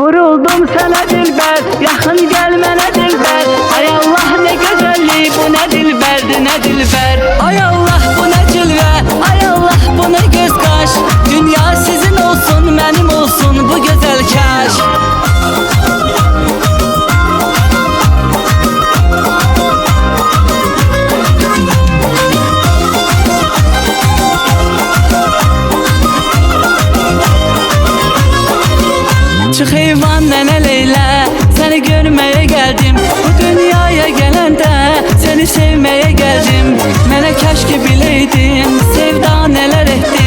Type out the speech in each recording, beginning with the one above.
Vuruldum sana dilber, yaxın gəl mənə dilber. Ay Allah ne gözəllik, bu nə dilberdi, nə dilber. Ay Allah bu nə cilvə, ay Allah bu nə göz qaş. Dünya sizin olsun, mənim olsun bu gözəl kaş. Çıx heyvan nənə Leyla, səni görməyə gəldim. Bu dünyaya gələndə səni sevməyə gəldim. Mənə kəşke biləydim, sevda nələr etdi.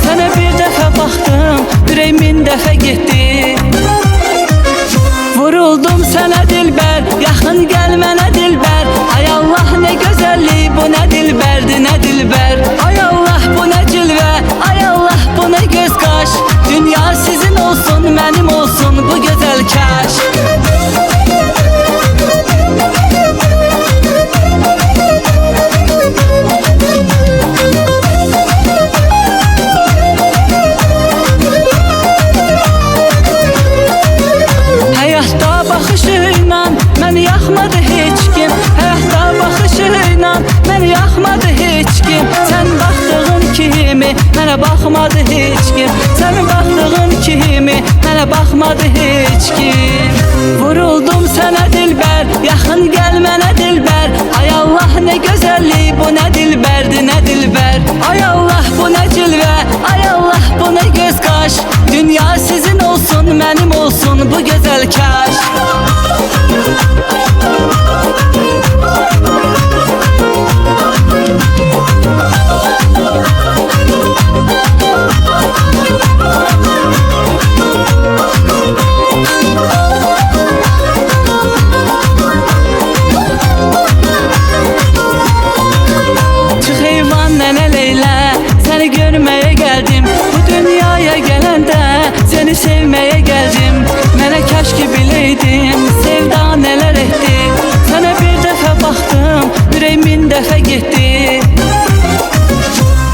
Sənə bir dəfə baxdım, ürək min dəfə getdi. Vuruldum sənə dilber, yaxın gəl mənə dilber. Ay Allah nə gözəllik, bu nə dilberdi, nə dilber. Ay Allah bu nə cilvə, ay Allah bu nə göz qaş. Dünya sizin olsun, mənim olsun bu gözəl kaş. Həyatda baxışıyla məni yaxmadı heç kim. Həyatda baxışıyla məni yaxmadı heç kim. Sən baxdığın kimi mənə baxmadı heç kim. Sən baxdığın kimi mənə baxmadı heç kim. Vuruldum sənə dilber, yaxın gəl mənə dilber. Ay Allah nə gözəllik, bu nə dilberdi, nə dilber. Ay Allah bu nə cilvə, ay Allah bu nə göz qaş. Dünya sizin olsun, mənim olsun bu gözəl kaş. Çıx heyvan nənə Leyla, səni görməyə gəldim. Bu dünyaya gələndə səni sevməyə gəldim. Mənə kəşke biləydim, sevda nələr etdi. Sənə bir dəfə baxdım, ürək min dəfə getdi.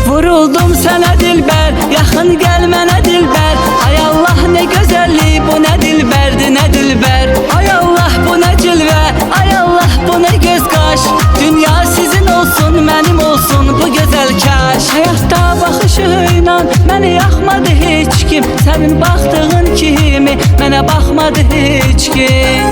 Vuruldum sənə dilber, yaxın gəl mənə dilber. Ay Allah nə gözəllik, bu nə dilberdi, nə dilber. Ay Allah bu nə cilvə, ay Allah bu nə göz qaş. Dünya sizin olsun, mənim olsun bu gözəl kaş. Həyatda baxışıyla məni yaxmadı heç kim. Sənin baxdığın kimi mənə baxmadı heç kim.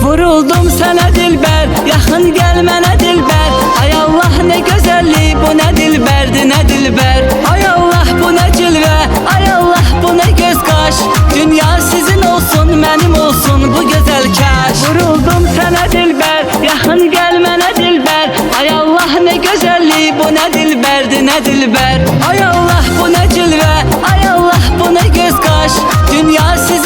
Vuruldum sənə dilber, yaxın gəl mənə dilber. Ay Allah nə gözəllik, bu nə dilberdi, nə dilber. Ay Allah bu nə cilvə, ay Allah bu nə göz qaş. Dünya sizin olsun, mənim olsun bu gözəl kaş. Vuruldum sənə dilber, yaxın gəl mənə dilber. Ay Allah nə gözəllik, bu nə dilberdi, nə dilber. Ay Allah bu nə cilvə, ay Allah bu nə göz qaş. Dünya sizin